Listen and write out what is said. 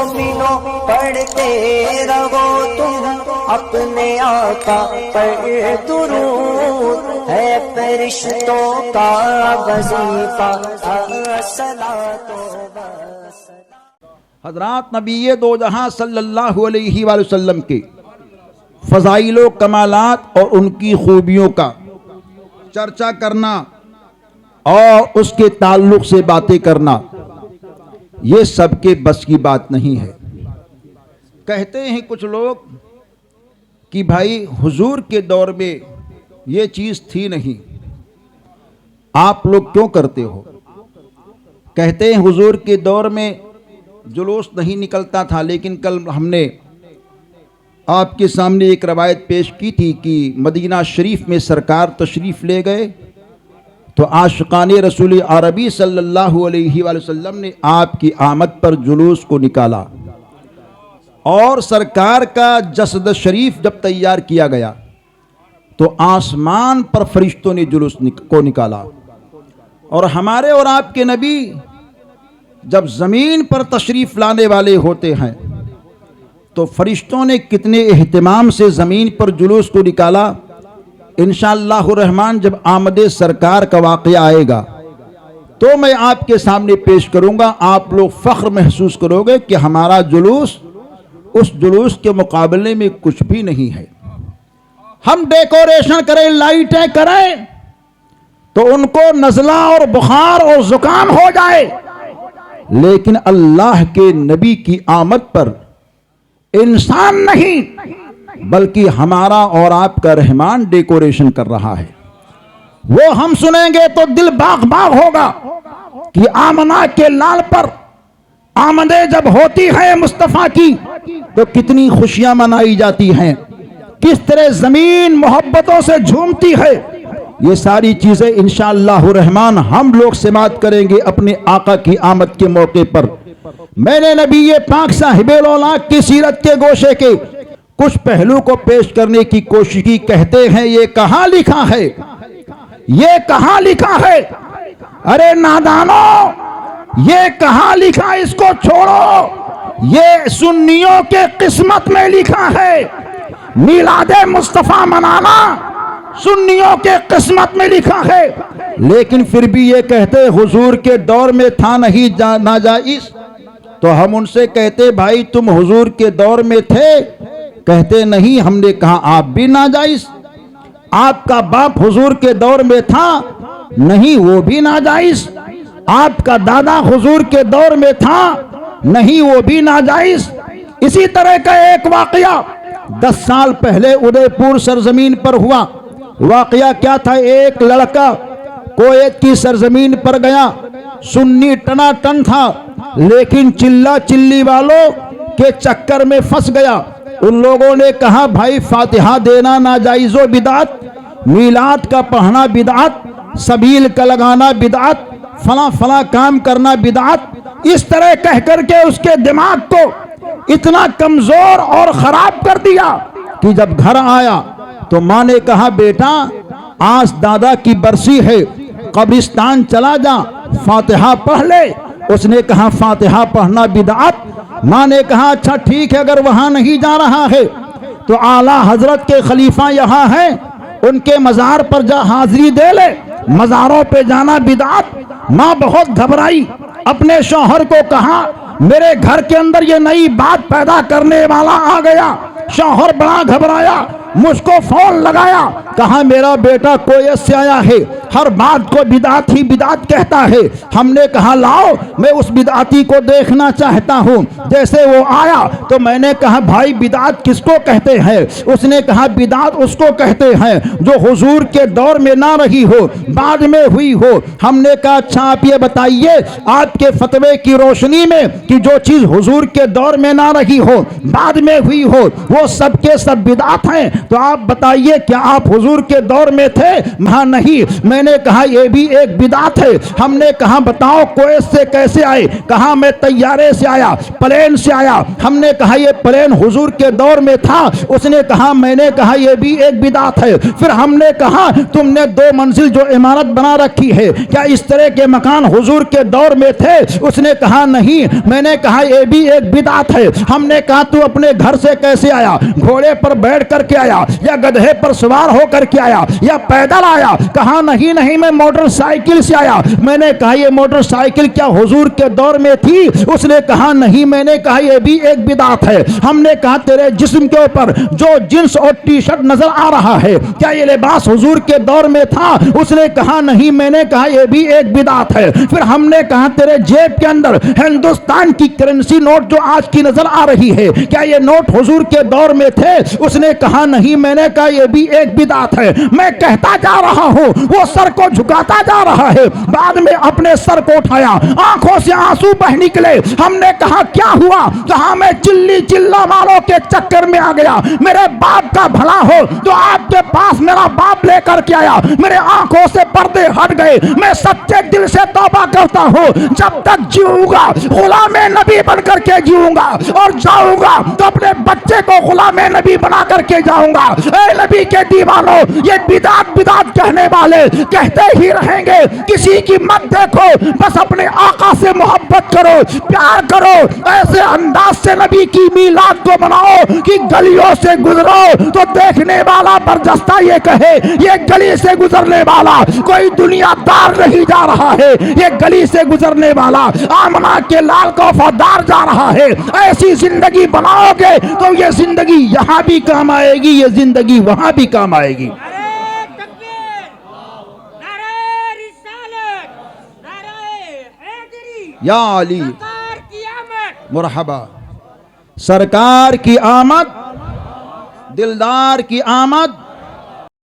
मोमिनो पढ़ते रहो तुम अपने आका पर दुरूद है फरिश्तों का वजीफा अस्सलातो हज़रात नबी दो जहां सल्लल्लाहु अलैहि वसल्लम के फ़ज़ाइलो कमालात और उनकी खूबियों का चर्चा करना और उसके ताल्लुक़ से बातें करना ये सबके बस की बात नहीं है। कहते हैं कुछ लोग कि भाई हुजूर के दौर में ये चीज़ थी नहीं, आप लोग क्यों करते हो? कहते हैं हुजूर के दौर में जुलूस नहीं निकलता था, लेकिन कल हमने आपके सामने एक रवायत पेश की थी कि मदीना शरीफ में सरकार तशरीफ़ ले गए तो आशिक़ान रसूल अरबी सल्लल्लाहु अलैहि वसल्लम ने आपकी आमद पर जुलूस को निकाला और सरकार का जसद शरीफ जब तैयार किया गया तो आसमान पर फरिश्तों ने जुलूस को निकाला। और हमारे और आपके नबी जब ज़मीन पर तशरीफ़ लाने वाले होते हैं तो फरिश्तों ने कितने एहतिमाम से ज़मीन पर जुलूस को निकाला। इंशाअल्लाहु रहमान जब आमद सरकार का वाक़या आएगा तो मैं आपके सामने पेश करूंगा, आप लोग फ़ख्र महसूस करोगे कि हमारा जुलूस उस जुलूस के मुकाबले में कुछ भी नहीं है। हम डेकोरेशन करें, लाइटें करें तो उनको नज़ला और बुखार और ज़ुकाम हो जाए, लेकिन अल्लाह के नबी की आमद पर इंसान नहीं बल्कि हमारा और आपका रहमान डेकोरेशन कर रहा है। वो हम सुनेंगे तो दिल बाग बाग होगा कि आमना के लाल पर आमदे जब होती है मुस्तफ़ा की तो कितनी खुशियां मनाई जाती हैं, किस तरह जमीन मोहब्बतों से झूमती है। ये सारी चीजें इंशाअल्लाहु रहमान हम लोग समाअत करेंगे अपने आका की आमद के मौके पर। मैंने नबी पाक साहिबे लौलाक की सीरत के गोशे के कुछ पहलू को पेश करने की कोशिश की। कहते हैं ये कहाँ लिखा है, ये कहाँ लिखा है? अरे नादानो, ये कहाँ लिखा? इसको छोड़ो, ये सुन्नियों के किस्मत में लिखा है। मिलादे मुस्तफा मनाना सुन्नियों के किस्मत में लिखा है, लेकिन फिर भी ये कहते हुजूर के दौर में था नहीं नाजाइज। तो हम उनसे कहते भाई तुम हुजूर के दौर में थे? कहते नहीं। हमने कहा आप भी नाजाइज। आपका बाप हुजूर के दौर में था? नहीं, वो भी नाजाइज। आपका दादा हुजूर के दौर में था? नहीं, वो भी नाजाइज। इसी तरह का एक वाकया 10 साल पहले उदयपुर सरजमीन पर हुआ। वाकया क्या था? एक लड़का कोयत की सरजमीन पर गया, सुन्नी टनाटन था, लेकिन चिल्ला चिल्ली वालों के चक्कर में फंस गया। उन लोगों ने कहा भाई फातिहा देना नाजाइज़ो बिदात, मीलाद का पढ़ना बिदात, सबील का लगाना बिदात, फला फला काम करना बिदात। इस तरह कह करके उसके दिमाग को इतना कमजोर और खराब कर दिया कि जब घर आया तो माँ ने कहा बेटा आज दादा की बरसी है, कब्रिस्तान चला जा, फातिहा पढ़ ले। उसने कहा फातिहा पढ़ना बिदअत। माँ ने कहा अच्छा ठीक है, अगर वहां नहीं जा रहा है तो आला हजरत के खलीफा यहाँ हैं, उनके मज़ार पर जा हाजिरी दे ले। मज़ारों पे जाना बिदअत। माँ बहुत घबराई, अपने शौहर को कहा मेरे घर के अंदर ये नई बात पैदा करने वाला आ गया। शौहर बड़ा घबराया, मुझको फोन लगाया, कहा मेरा बेटा कोयत से आया है, हर बात को बिदात ही बिदात कहता है। हमने कहा लाओ मैं उस बिदाती को देखना चाहता हूँ। जैसे वो आया तो मैंने कहा भाई बिदात किसको कहते हैं? उसने कहा बिदात उसको कहते हैं जो हुजूर के दौर में ना रही हो, बाद में हुई हो। हमने कहा अच्छा आप ये बताइए आपके फतवे की रोशनी में कि जो चीज हुजूर के दौर में ना रही हो, बाद में हुई हो, वो सब के सब बिदात हैं। तो आप बताइए क्या आप हुजूर के दौर में थे? हाँ नहीं। मैंने कहा ये भी एक बिदात है। हमने कहा बताओ कुवैत से कैसे आए? कहा मैं तैयारे से आया, प्लेन से आया। हमने कहा ये प्लेन हुजूर के दौर में था? उसने कहा मैंने कहा ये भी एक बिदात है। फिर हमने कहा तुमने 2 मंजिल जो इमारत बना रखी है, क्या इस तरह के मकान हुजूर के दौर में थे? उसने कहा नहीं। मैंने कहा ये भी एक बिदात है। हमने कहा तू अपने घर से कैसे आया? घोड़े पर बैठ करके आया या गधे पर सवार होकर के आया या पैदल आया? कहा नहीं नहीं मैं मोटरसाइकिल से आया। मैंने कहा ये मोटरसाइकिल क्या हुजूर के दौर में थी? उसने कहा नहीं। मैंने कहा ये भी एक बिदात है। हमने कहा तेरे जिस्म के ऊपर जो जींस और टी शर्ट नजर आ रहा है, क्या ये लिबास हुजूर के दौर में था? उसने कहा नहीं। मैंने कहा ये भी एक बिदात है। फिर हमने कहा तेरे जेब के अंदर हिंदुस्तान की करेंसी नोट जो आज की नजर आ रही है, क्या ये नोट हुजूर के दौर में थे? उसने कहा नहीं। मैंने कहा ये भी एक बिदात है। मैं कहता जा रहा हूं, वो सर को झुकाता जा रहा है। बाद में अपने सर को उठाया, आंखों से आंसू बह निकले। हमने कहा क्या हुआ? कहा मैं चिल्ली चिल्ला वालों के चक्कर में आ गया। मेरे बाप का भला हो तो आपके पास मेरा बाप लेकर के आया। मेरे आंखों से पर्दे हट गए। मैं सच्चे दिल से तौबा करता हूं, जब तक जीऊंगा गुलामे नबी बनकर के जीऊंगा और जाऊंगा तो अपने बच्चे को गुलामे नबी बना करके जाऊंगा। ए नबी के दीवानों, ये बिदात बिदात कहने वाले कहते ही रहेंगे। किसी की मत देखो, बस अपने आका से मोहब्बत करो, प्यार करो। ऐसे अंदाज से नबी की मीलाद को मनाओ कि गलियों से गुजरो तो देखने वाला बरजस्ता ये कहे ये गली से गुजरने वाला कोई दुनियादार नहीं जा रहा है, ये गली से गुजरने वाला आमना के लाल का वफादार जा रहा है। ऐसी जिंदगी बनाओगे तो ये जिंदगी यहाँ भी काम आएगी, ये जिंदगी वहां भी काम आएगी। या अली मुरहबा। सरकार की आमद, दिलदार की आमद,